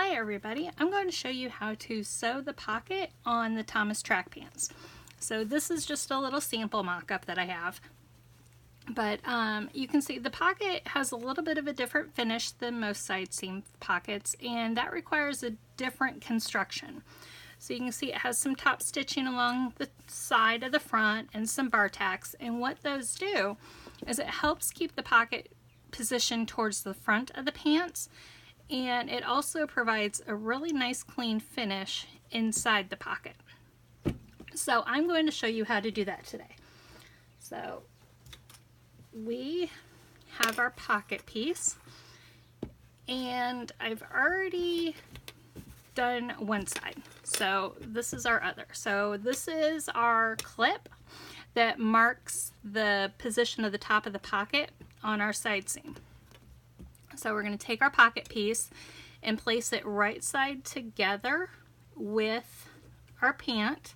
Hi everybody, I'm going to show you how to sew the pocket on the Thomas track pants. So this is just a little sample mock-up that I have. But you can see the pocket has a little bit of a different finish than most side seam pockets, and that requires a different construction. So you can see it has some top stitching along the side of the front and some bar tacks, and what those do is it helps keep the pocket positioned towards the front of the pants, and it also provides a really nice clean finish inside the pocket. So I'm going to show you how to do that today. So we have our pocket piece, and I've already done one side. So this is our other. So this is our clip that marks the position of the top of the pocket on our side seam. So we're going to take our pocket piece and place it right side together with our pant,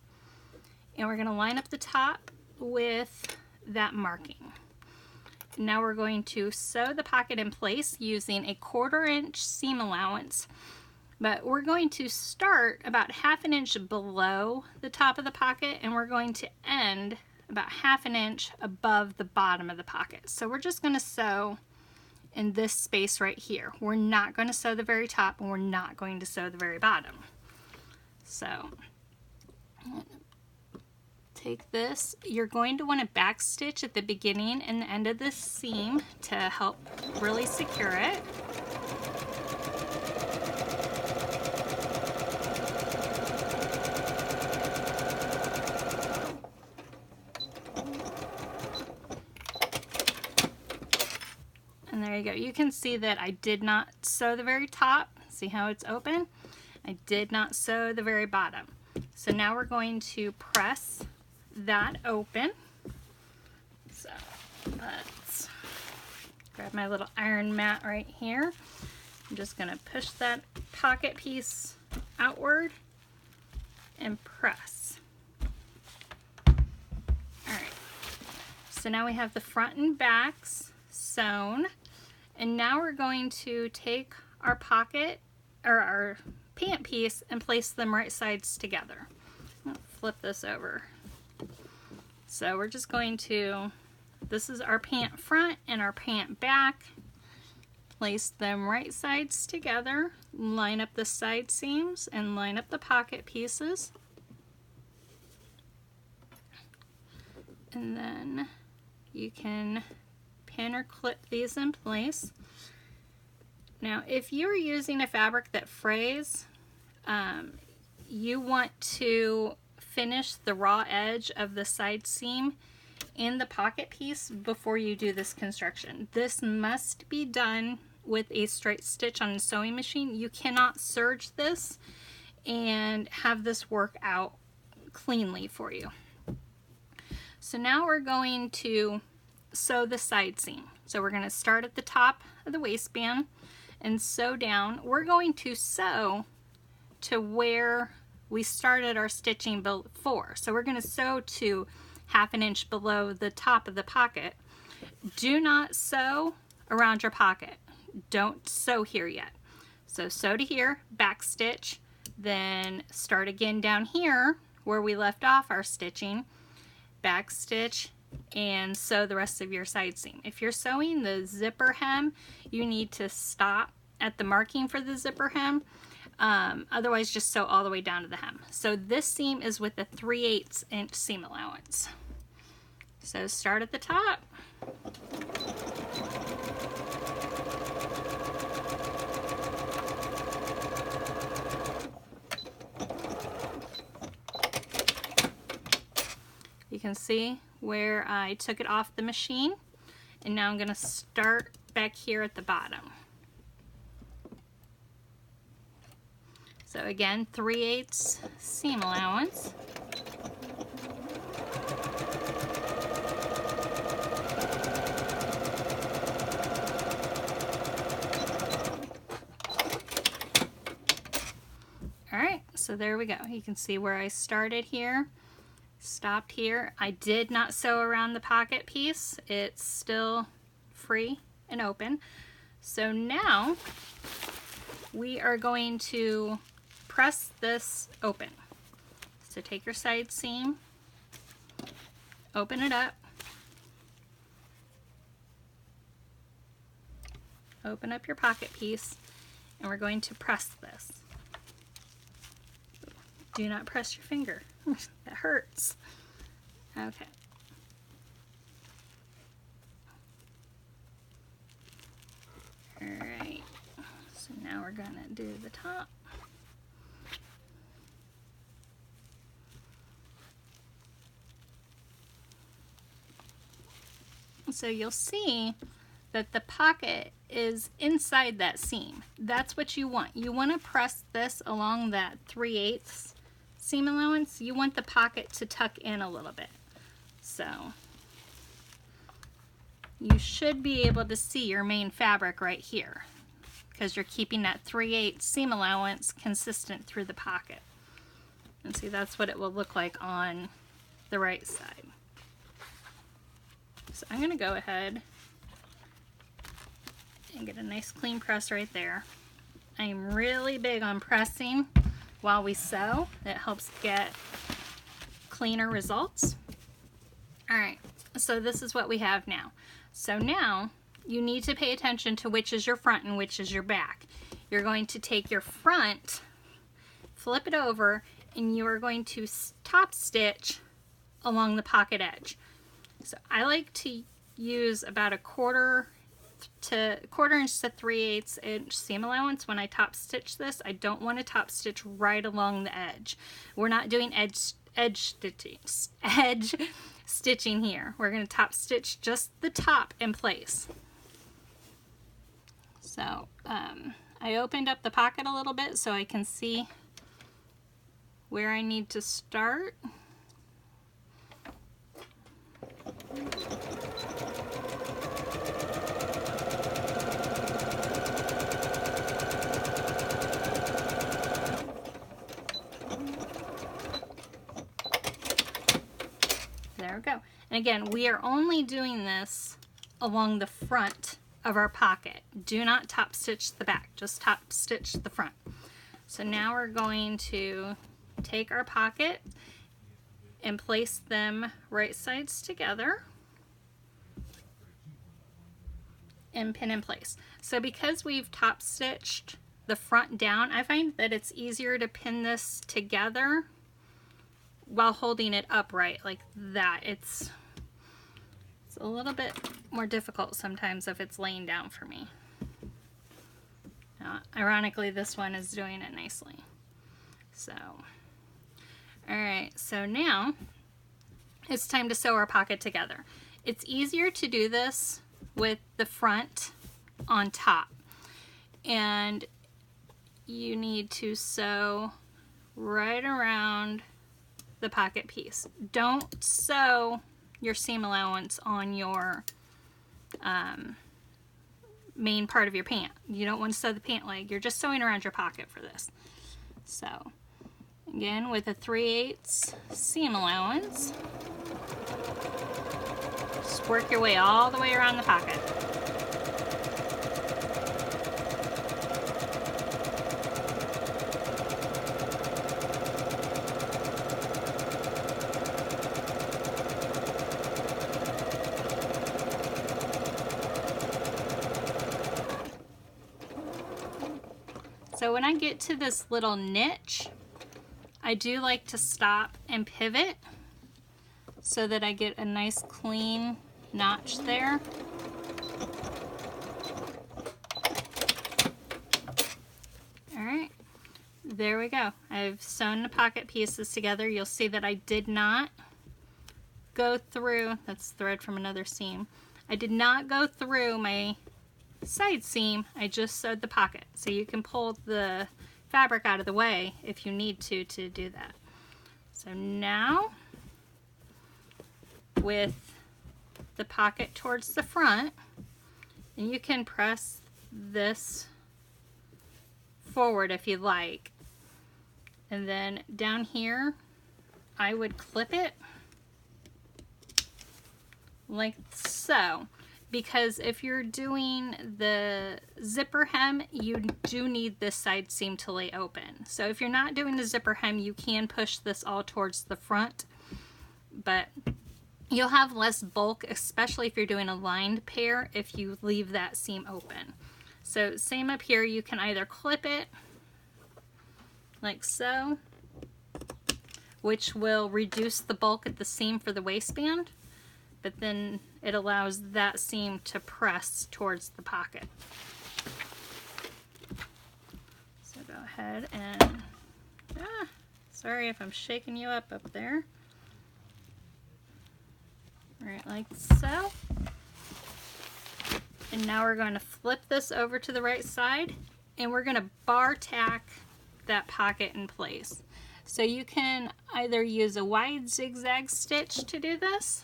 and we're going to line up the top with that marking. Now we're going to sew the pocket in place using a 1/4 inch seam allowance, but we're going to start about 1/2 inch below the top of the pocket, and we're going to end about 1/2 inch above the bottom of the pocket. So we're just going to sew in this space right here. We're not going to sew the very top, and we're not going to sew the very bottom. So take this. You're going to want to back stitch at the beginning and the end of this seam to help really secure it. And there you go. You can see that I did not sew the very top. See how it's open? I did not sew the very bottom. So now we're going to press that open. So let's grab my little iron mat right here. I'm just going to push that pocket piece outward and press. Alright, so now we have the front and backs sewn, and now we're going to take our pocket or our pant piece and place them right sides together. I'll flip this over. So we're just going to, this is our pant front and our pant back. Place them right sides together, line up the side seams and line up the pocket pieces. And then you can pin or clip these in place. Now if you're using a fabric that frays, you want to finish the raw edge of the side seam in the pocket piece before you do this construction. This must be done with a straight stitch on a sewing machine. You cannot serge this and have this work out cleanly for you. So now we're going to sew the side seam. So we're going to start at the top of the waistband and sew down. We're going to sew to where we started our stitching before. So we're going to sew to 1/2 inch below the top of the pocket. Do not sew around your pocket. Don't sew here yet. So sew to here, back stitch, then start again down here where we left off our stitching, back stitch, and sew the rest of your side seam. If you're sewing the zipper hem, you need to stop at the marking for the zipper hem. Otherwise just sew all the way down to the hem. So this seam is with a 3/8 inch seam allowance. So start at the top. You can see where I took it off the machine, and now I'm going to start back here at the bottom. So again, 3/8 seam allowance. Alright, so there we go. You can see where I started here, stopped here. I did not sew around the pocket piece. It's still free and open. So now we are going to press this open. So take your side seam, open it up, open up your pocket piece, and we're going to press this. Do not press your finger. That hurts. Okay. Alright, so now we're gonna do the top. So you'll see that the pocket is inside that seam. That's what you want. You want to press this along that 3/8 seam allowance. You want the pocket to tuck in a little bit. So you should be able to see your main fabric right here because you're keeping that 3/8 seam allowance consistent through the pocket. And see, that's what it will look like on the right side. So I'm going to go ahead and get a nice clean press right there. I'm really big on pressing while we sew. It helps get cleaner results. Alright, so this is what we have now. So now you need to pay attention to which is your front and which is your back. You're going to take your front, flip it over, and you are going to top stitch along the pocket edge. So I like to use about a quarter inch to 3/8 inch seam allowance when I top stitch this. I don't want to top stitch right along the edge. We're not doing edge stitching here. We're going to top stitch just the top in place. So I opened up the pocket a little bit so I can see where I need to start. There we go. And again, we are only doing this along the front of our pocket. Do not top stitch the back, just top stitch the front. So now we're going to take our pocket and place them right sides together and pin in place. So because we've top stitched the front down, I find that it's easier to pin this together while holding it upright like that. It's a little bit more difficult sometimes if it's laying down for me. Now, ironically, this one is doing it nicely. So, alright, so now it's time to sew our pocket together. It's easier to do this with the front on top. And you need to sew right around the pocket piece. Don't sew your seam allowance on your main part of your pant. You don't want to sew the pant leg. You're just sewing around your pocket for this. So again, with a 3/8 seam allowance, just work your way all the way around the pocket. So when I get to this little niche, I do like to stop and pivot so that I get a nice clean notch there. Alright, there we go. I've sewn the pocket pieces together. You'll see that I did not go through, that's thread from another seam, I did not go through my side seam, I just sewed the pocket. So you can pull the fabric out of the way if you need to do that. So now, with the pocket towards the front, and you can press this forward if you like. And then down here, I would clip it like so. because if you're doing the zipper hem, you do need this side seam to lay open. So if you're not doing the zipper hem, you can push this all towards the front, but you'll have less bulk, especially if you're doing a lined pair, if you leave that seam open. So same up here, you can either clip it like so, which will reduce the bulk at the seam for the waistband, but then it allows that seam to press towards the pocket. So go ahead and, sorry if I'm shaking you up there. Right, like so. And now we're going to flip this over to the right side, and we're going to bar tack that pocket in place. So you can either use a wide zigzag stitch to do this,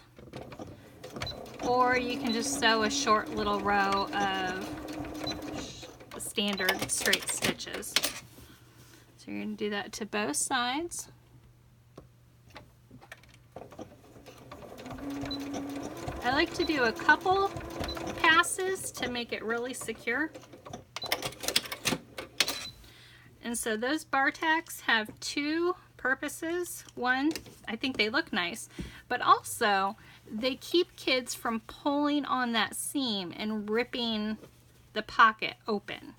or you can just sew a short little row of standard straight stitches. So you're going to do that to both sides. I like to do a couple passes to make it really secure. And so those bar tacks have two purposes. One, I think they look nice, but also they keep kids from pulling on that seam and ripping the pocket open.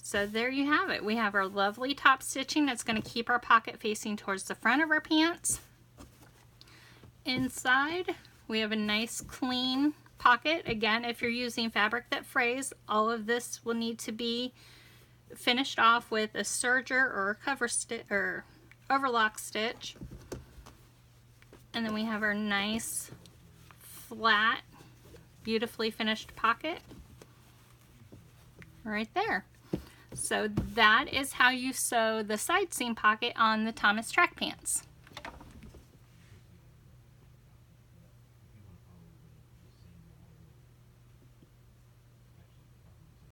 So there you have it. We have our lovely top stitching that's going to keep our pocket facing towards the front of our pants. Inside, we have a nice clean pocket. Again, if you're using fabric that frays, all of this will need to be finished off with a serger or a cover stitch or overlock stitch. And then we have our nice flat, beautifully finished pocket right there. So that is how you sew the side seam pocket on the Thomas track pants.